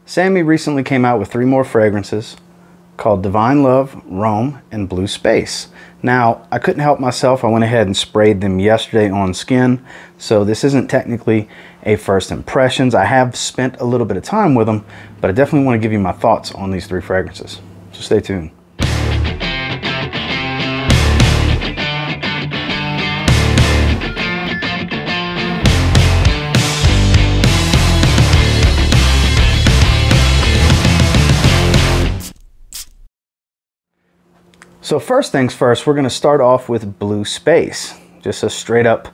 Samy recently came out with 3 more fragrances called Divine Love, Rome, and Blue Space. Now, I couldn't help myself. I went ahead and sprayed them yesterday on skin, so this isn't technically a first impressions. I have spent a little bit of time with them, but I definitely want to give you my thoughts on these 3 fragrances. So stay tuned. So first things first, we're going to start off with Blue Space. Just a straight up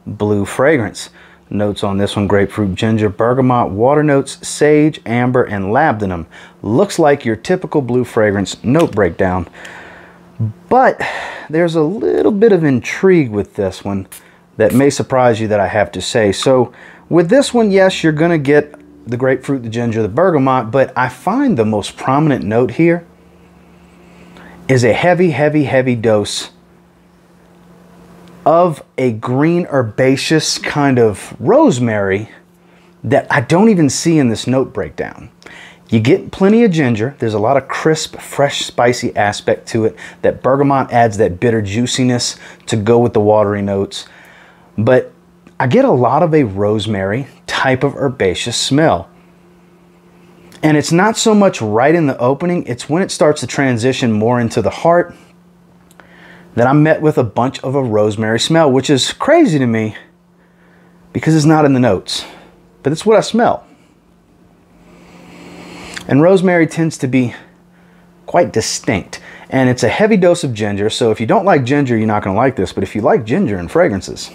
blue fragrance. Notes on this one: grapefruit, ginger, bergamot, water notes, sage, amber, and labdanum. Looks like your typical blue fragrance note breakdown. But there's a little bit of intrigue with this one that may surprise you, that I have to say. So with this one, yes, you're going to get the grapefruit, the ginger, the bergamot, but I find the most prominent note here is a heavy dose of a green herbaceous kind of rosemary that I don't even see in this note breakdown. You get plenty of ginger. There's a lot of crisp, fresh, spicy aspect to it. That bergamot adds that bitter juiciness to go with the watery notes. But I get a lot of a rosemary type of herbaceous smell. And it's not so much right in the opening, it's when it starts to transition more into the heart that I'm met with a bunch of a rosemary smell, which is crazy to me because it's not in the notes, but it's what I smell. And rosemary tends to be quite distinct, and it's a heavy dose of ginger. So if you don't like ginger, you're not going to like this, but if you like ginger and fragrances,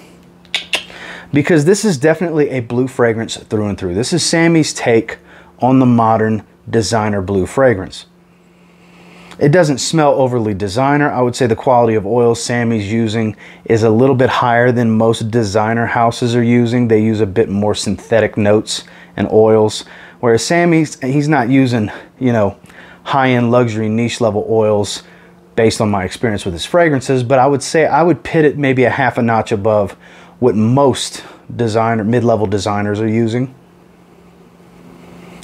because this is definitely a blue fragrance through and through. This is Samy's take on the modern designer blue fragrance. It doesn't smell overly designer. I would say the quality of oils Samy's using is a little bit higher than most designer houses are using. They use a bit more synthetic notes and oils, whereas Samy's, he's not using, you know, high-end luxury niche level oils based on my experience with his fragrances. But I would say I would pit it maybe a half a notch above what most designer, mid-level designers are using.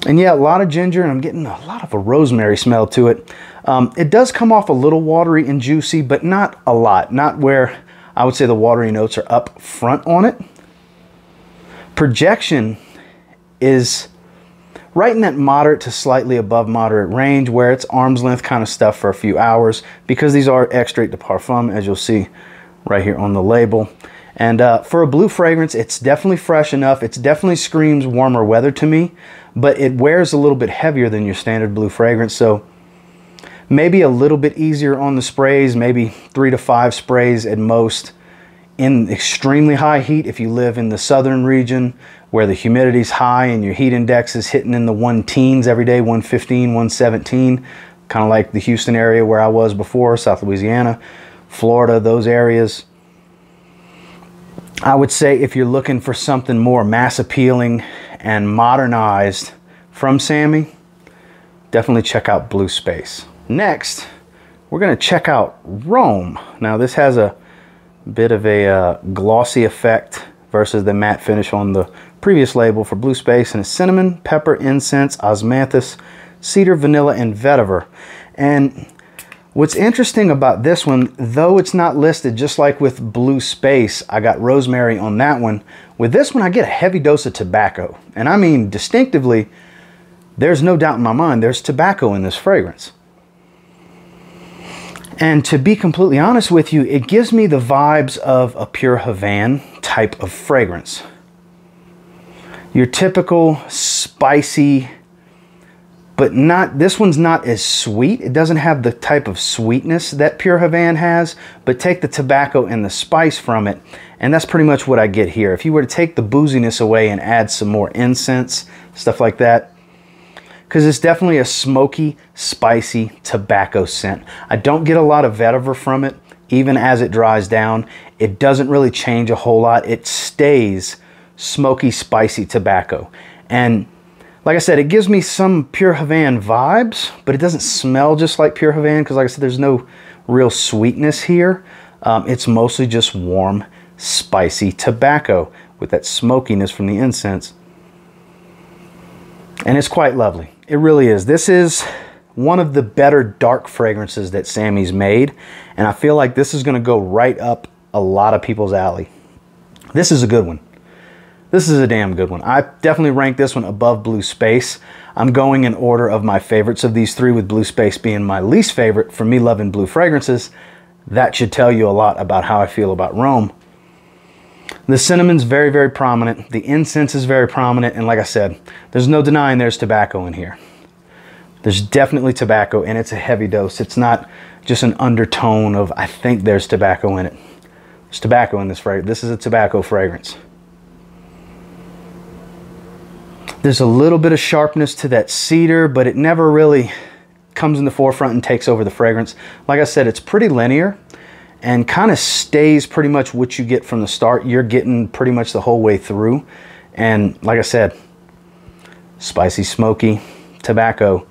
And yeah, a lot of ginger, and I'm getting a lot of a rosemary smell to it. It does come off a little watery and juicy, but not a lot. Not where I would say the watery notes are up front on it. Projection is right in that moderate to slightly above moderate range, where it's arm's length kind of stuff for a few hours, because these are extrait de parfum, as you'll see right here on the label. And for a blue fragrance, it's definitely fresh enough. It definitely screams warmer weather to me, but it wears a little bit heavier than your standard blue fragrance. So maybe a little bit easier on the sprays, maybe 3 to 5 sprays at most. In extremely high heat, if you live in the southern region where the humidity's high and your heat index is hitting in the 1-teens every day, 115, 117, kind of like the Houston area where I was before, South Louisiana, Florida, those areas. I would say if you're looking for something more mass appealing and modernized from Samy, definitely check out Blue Space. Next, we're going to check out Rome. Now this has a bit of a glossy effect versus the matte finish on the previous label for Blue Space, and it's cinnamon, pepper, incense, osmanthus, cedar, vanilla, and vetiver. And what's interesting about this one, though it's not listed, just like with Blue Space, I got rosemary on that one. With this one, I get a heavy dose of tobacco. And I mean, distinctively, there's no doubt in my mind, there's tobacco in this fragrance. And to be completely honest with you, it gives me the vibes of a pure Havana type of fragrance. Your typical spicy, but not, this one's not as sweet. It doesn't have the type of sweetness that pure Havana has, but take the tobacco and the spice from it, and that's pretty much what I get here. If you were to take the booziness away and add some more incense, stuff like that, because it's definitely a smoky, spicy tobacco scent. I don't get a lot of vetiver from it, even as it dries down. It doesn't really change a whole lot. It stays smoky, spicy tobacco. And like I said, it gives me some pure Havana vibes, but it doesn't smell just like pure Havana, because like I said, there's no real sweetness here. It's mostly just warm, spicy tobacco with that smokiness from the incense. And it's quite lovely. It really is. This is one of the better dark fragrances that Samy's made, and I feel like this is going to go right up a lot of people's alley. This is a good one. This is a damn good one. I definitely rank this one above Blue Space. I'm going in order of my favorites of these three, with Blue Space being my least favorite. For me, loving blue fragrances, that should tell you a lot about how I feel about Homme. The cinnamon's very, very prominent. The incense is very prominent. And like I said, there's no denying there's tobacco in here. There's definitely tobacco, and it's a heavy dose. It's not just an undertone of, I think there's tobacco in it. There's tobacco in this fragrance. This is a tobacco fragrance. There's a little bit of sharpness to that cedar, but it never really comes in the forefront and takes over the fragrance. Like I said, it's pretty linear and kind of stays pretty much what you get from the start. You're getting pretty much the whole way through. And like I said, spicy, smoky, tobacco,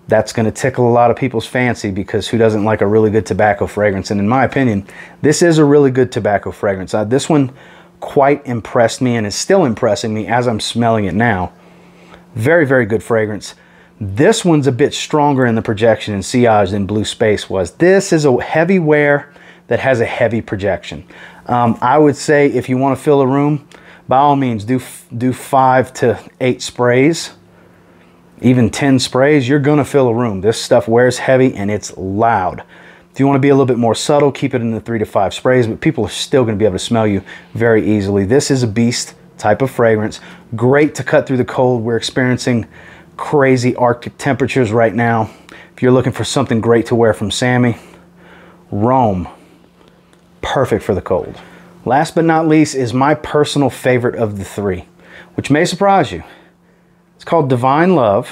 that's going to tickle a lot of people's fancy, because who doesn't like a really good tobacco fragrance? And in my opinion, this is a really good tobacco fragrance. This one quite impressed me and is still impressing me as I'm smelling it now. Very, very good fragrance. This one's a bit stronger in the projection and sillage than Blue Space was. This is a heavy wear that has a heavy projection. I would say if you want to fill a room, by all means, do 5 to 8 sprays, even 10 sprays. You're going to fill a room. This stuff wears heavy and it's loud. If you want to be a little bit more subtle, keep it in the 3 to 5 sprays, but people are still going to be able to smell you very easily. This is a beast type of fragrance. Great to cut through the cold. We're experiencing crazy Arctic temperatures right now. If you're looking for something great to wear from Samy, Homme, perfect for the cold. Last but not least is my personal favorite of the three, which may surprise you. It's called Divine Love.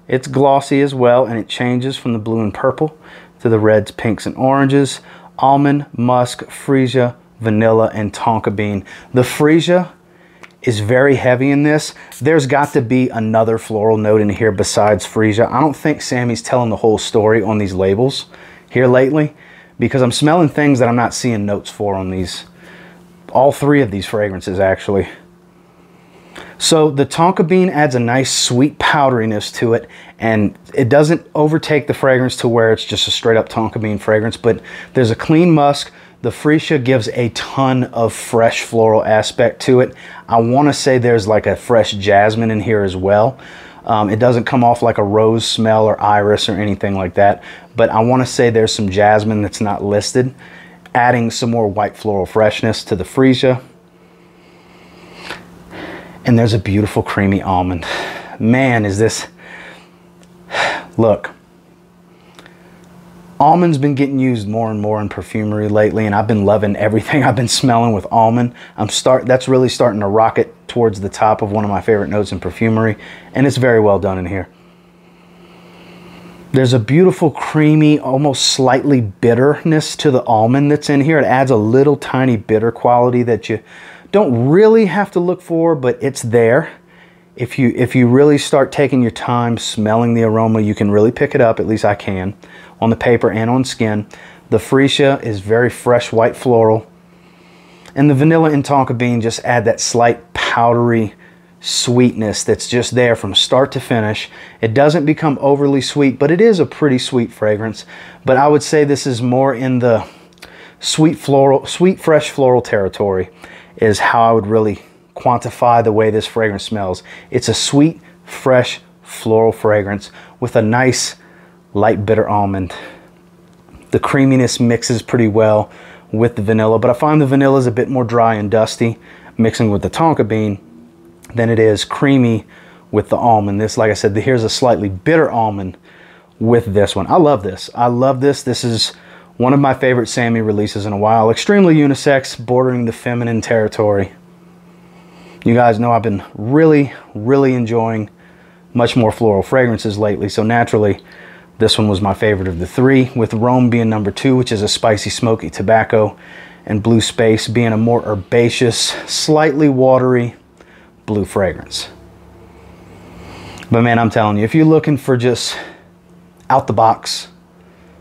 It's glossy as well, and it changes from the blue and purple to the reds, pinks, and oranges. Almond, musk, freesia, vanilla, and tonka bean. The freesia is very heavy in this. There's got to be another floral note in here besides freesia. I don't think Samy's telling the whole story on these labels here lately, because I'm smelling things that I'm not seeing notes for on these. All three of these fragrances, actually. So the tonka bean adds a nice sweet powderiness to it, and it doesn't overtake the fragrance to where it's just a straight up tonka bean fragrance, but there's a clean musk. The freesia gives a ton of fresh floral aspect to it. I want to say there's like a fresh jasmine in here as well. It doesn't come off like a rose smell or iris or anything like that, but I want to say there's some jasmine that's not listed, adding some more white floral freshness to the freesia. And there's a beautiful creamy almond. Man, is this... Look. Almond's been getting used more and more in perfumery lately, and I've been loving everything I've been smelling with almond. That's really starting to rocket towards the top of one of my favorite notes in perfumery, and it's very well done in here. There's a beautiful creamy, almost slightly bitterness to the almond that's in here. It adds a little tiny bitter quality that you don't really have to look for, but it's there. If you really start taking your time smelling the aroma, you can really pick it up, at least I can, on the paper and on skin. The freesia is very fresh white floral, and the vanilla and tonka bean just add that slight powdery sweetness that's just there from start to finish. It doesn't become overly sweet, but it is a pretty sweet fragrance. But I would say this is more in the sweet fresh floral territory is how I would really quantify the way this fragrance smells. It's a sweet, fresh, floral fragrance with a nice light bitter almond. The creaminess mixes pretty well with the vanilla, but I find the vanilla is a bit more dry and dusty mixing with the tonka bean than it is creamy with the almond. This, like I said, here's a slightly bitter almond with this one. I love this. I love this. This is one of my favorite Samy releases in a while. Extremely unisex, bordering the feminine territory. You guys know I've been really, really enjoying much more floral fragrances lately, so naturally this one was my favorite of the three, with Homme being number 2, which is a spicy, smoky tobacco, and Blue Space being a more herbaceous, slightly watery blue fragrance. But man, I'm telling you, if you're looking for just out the box,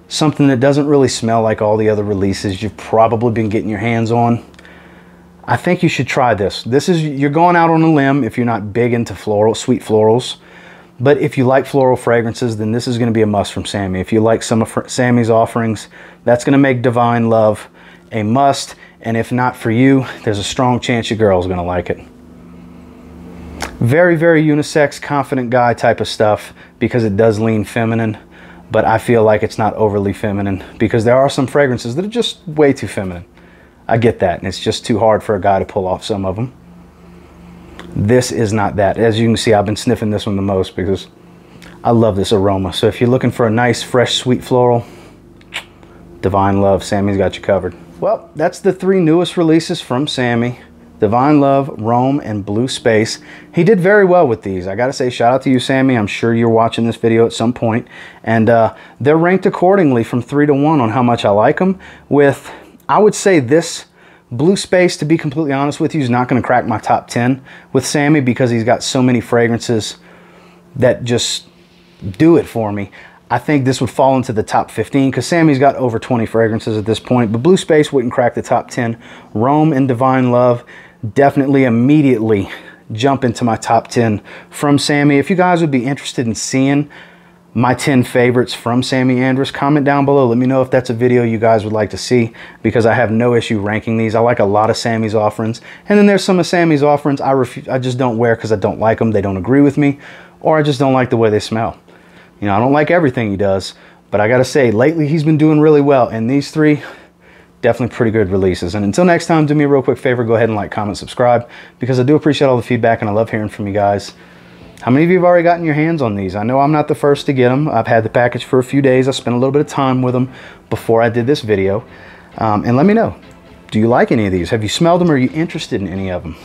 something that doesn't really smell like all the other releases you've probably been getting your hands on, I think you should try this. You're going out on a limb if you're not big into sweet florals. But if you like floral fragrances, then this is going to be a must from Samy. If you like some of Samy's offerings, that's going to make Divine Love a must. And if not for you, there's a strong chance your girl's going to like it. Very, very unisex, confident guy type of stuff, because it does lean feminine. But I feel like it's not overly feminine, because there are some fragrances that are just way too feminine. I get that, and it's just too hard for a guy to pull off some of them. This is not that. As you can see, I've been sniffing this one the most because I love this aroma. So if you're looking for a nice, fresh, sweet floral, Divine Love, Samy's got you covered. Well, that's the 3 newest releases from Samy. Divine Love, Rome, and Blue Space. He did very well with these. I gotta say, shout out to you, Samy. I'm sure you're watching this video at some point. And they're ranked accordingly from 3 to 1 on how much I like them. With, I would say this Blue Space, to be completely honest with you, is not going to crack my top 10 with Samy, because he's got so many fragrances that just do it for me. I think this would fall into the top 15, because Samy's got over 20 fragrances at this point, but Blue Space wouldn't crack the top 10. Rome and Divine Love definitely immediately jump into my top 10 from Samy. If you guys would be interested in seeing my 10 favorites from Samy Andraus, comment down below. Let me know if that's a video you guys would like to see, because I have no issue ranking these. I like a lot of Samy's offerings, and then there's some of Samy's offerings I just don't wear because I don't like them, they don't agree with me, or I just don't like the way they smell. You know, I don't like everything he does, but I gotta say, lately he's been doing really well, and these 3, definitely pretty good releases. And until next time, do me a real quick favor, go ahead and like, comment, subscribe, because I do appreciate all the feedback, and I love hearing from you guys. How many of you have already gotten your hands on these? I know I'm not the first to get them. I've had the package for a few days. I spent a little bit of time with them before I did this video. And let me know, do you like any of these? Have you smelled them? Or are you interested in any of them?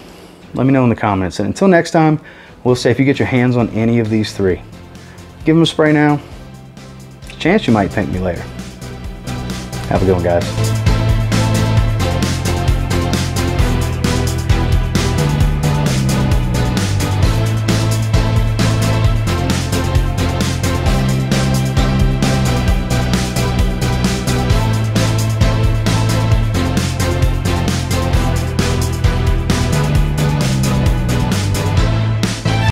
Let me know in the comments. And until next time, we'll say if you get your hands on any of these 3, give them a spray now. Chance you might thank me later. Have a good one, guys.